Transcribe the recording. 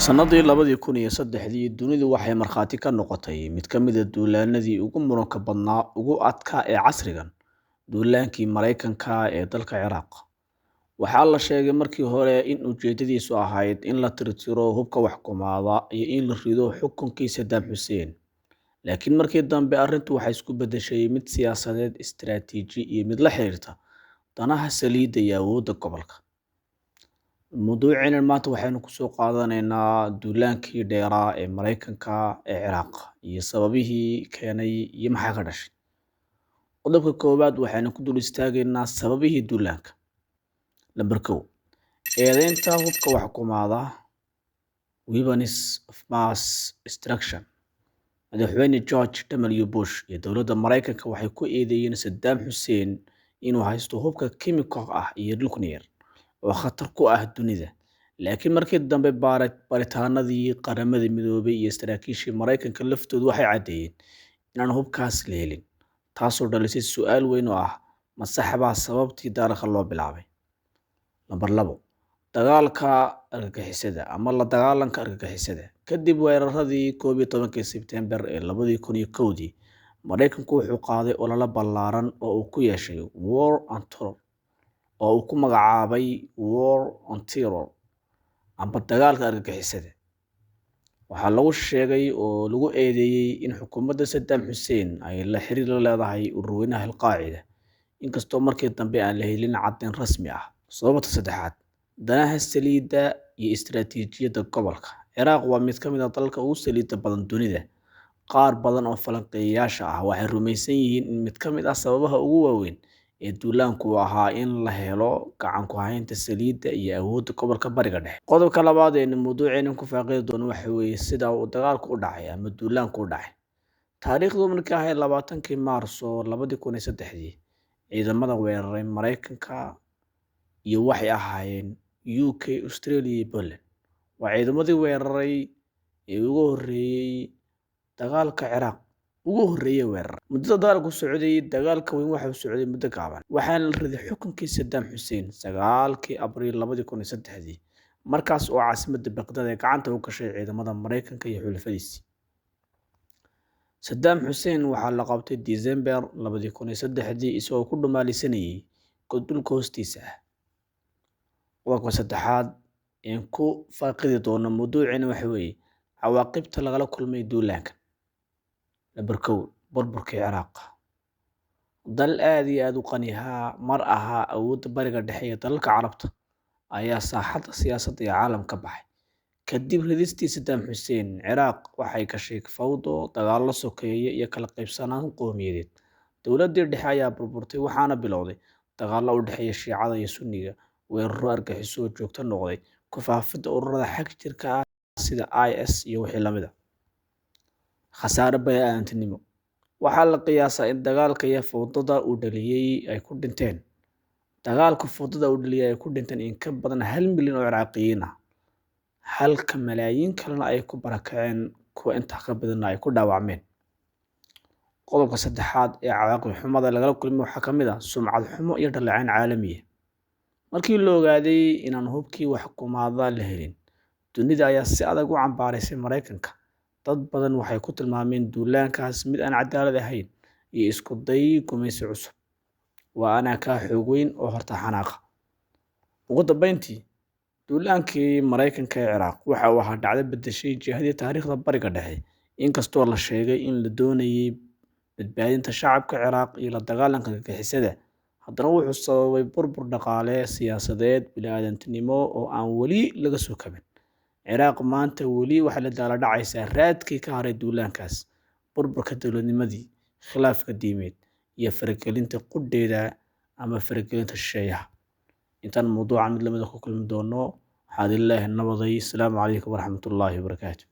Sannadii 2003 dunidu waxay markhaati ka noqotay mid ka mid ah duullaannadii ugu muranka badnaa ugu adkaa ee casrigan, duullaankii Maraykanka ee dalka Ciraaq. Waxaa la sheegay markii hore in ujeedadiisu ahayd in la tirtiro hubka waxkumaada iyo in la rido xukunkii Saddam Hussein. Laakiin markii dambe arrintu waxay isku beddeshay mid siyaasadeed, istiraatiiji iyo mid la xiriirta danaha saliidda iyo awoodda gobolka. Mawduuceena maanta waxaynu kusoo qaadanaynaa duullaankii dheeraa ee Maraykanka ee Ciraaq iyo sababihii keenay iyo maxaa ka dhashay. Qodobka koowaad waxaynu ku dul istaagaynaa sababihii duullaanka. Lambar 1. Eedeynta hubka waxkumaada weapons of mass destruction. Madaxweyne George W. Bush iyo dowladda Maraykanka waxay ku eedeeyeen Saddam Hussein inuu haysto hubka kiimiko ah iyo nuclear oo khatar ku ah dunida. Laakiin markii dambe baaritaanadii qaramada midoobay iyo saraakiishii Maraykanka laftoodu waxay caddeeyeen inaan hubkaas la helin, taasoo dhalisay su'aal weyn oo ah ma sax baa sababtii dagaalka loo bilaabay. Lambar 2. Dagaalka argagixisada ama la dagaalanka argagixisada. Kadib weeraradii 11 Sebtembar ee 2001, Maraykanku wuxuu qaaday olole ballaaran oo uu ku yeeshay War on Terror oo uu ku magacaabay War on Terror amba dagaalka argagixisada. Waxaa lagu sheegay oo lagu eedeeyay in xukuumadda Saddam Hussein ay la xiriir la leedahay ururweynaha Al-Qaacida, inkastoo markii dambe aan la helin caddayn rasmi ah. Sababta 3. Danaha saliidda iyo istiraatiijiyadda gobolka. Ciraaq waa mid ka mid ah dalalka ugu saliidda badan dunida. Qaar badan oo falanqeeyayaasha ah waxay rumaysan yihiin in mid ka mid ah sababaha ugu waaweyn ee duullaanku ahaa in la helo gacan ku haynta saliidda iyo awoodda gobolka Bariga Dhexe. Qodobka labaad ee mawduuceena ku faaqidi doono waxa weeye sida uu dagaalku u dhacay ama duullaanku u dhacay. Taariikhdu markii ahayd 20 Maarso 2003, ciidamada weeraray Maraykanka iyo waxay ahaayeen UK, Australia iyo Poland. Waa ciidamadii weeraray ee ugu horreeyay dagaalka Ciraaq weerar. Muddada dagaalku socday, dagaalka weyn waxa uu socday muddo gaaban, waxaana la riday xukunkii Saddam Hussein 9 Abriil 2003, markaas oo caasimadda Baghdad ay gacanta u gashay ciidamada Maraykanka iyo xulafadiisii. Saddam Hussein waxaa la qabtay December 2003 isagoo ku dhumaalaysanayay dhulka hoostiisa ah. Qodobka 3 ee ku faaqidi doono mawduuceena waxa weeye cawaaqibta lagala kulmay duullaanka. Lambar 1. Burburkii Ciraaq. Dal aad iyo aad u qani mar ahaa awoodda Bariga Dhexe ee dalalka Carabta ayaa saaxadda siyaasadda ee caalamka ka baxay. Kadib ridistii Saddam Hussein, Ciraaq waxay gashay fawdo, dagaallo sokeeye iyo kala qaybsanaan qowmiyadeed. Dowladdii dhexe ayaa burburtay waxaana bilowday dagaallo u dhexeeya Shiicada iyo Sunniga, weerarro argagixiso oo joogto noqday, ku faafidda ururada xag jirka ah sida IS iyo wixii la mid ah. Khasaare bini'aadantinimo. Waxaa la qiyaasaa in dagaalka fowdada uu dhaliyay ay ku dhinteen in ka badan 1 milyan oo Ciraaqiyiin ah, halka malaayiin kalena ay ku barakaceen, kuwa intaa ka badanna ay ku dhaawacmeen. Qodobka 3 ee cawaaqib xumada lagala kulmay waxaa ka mid ah sumcad xumo iyo dhaleecayn caalami ah. Markii la ogaaday inaan hubkii waxkumaada la helin, dunida ayaa si adag u cambaaraysay Maraykanka. Dad badan waxay ku tilmaameen duullaankaas mid aan cadaalad ahayn iyo isku day gumaysi cusub. Waa ana ka xoog weyn oo horta xanaaqa. Ugu dambeyntii, duullaankii Maraykanka ee Ciraaq waxa uu ahaa dhacdo beddeshay jihadii taariikhda Bariga Dhexe. Inkastoo la sheegay in la doonayay badbaadinta shacabka Ciraaq iyo la dagaalanka argagixisada, haddana wuxuu sababay burbur dhaqaale, siyaasadeed, bini'aadantinimo oo aan weli laga soo kabin. Ciraaq maanta weli waxay la daalaa dhacaysaa raadkii ka haray duullaankaas, burburka dowladnimadii, khilaafka diimeed iyo faragelinta qudheeda ama faragelinta shisheeyaha. Intaan mawduucan mid lamid ah ku kulmi doono, waxaan idin leeyahay nabaday. Asalaamu calaykum waraxmatullaahi wabarakaatu.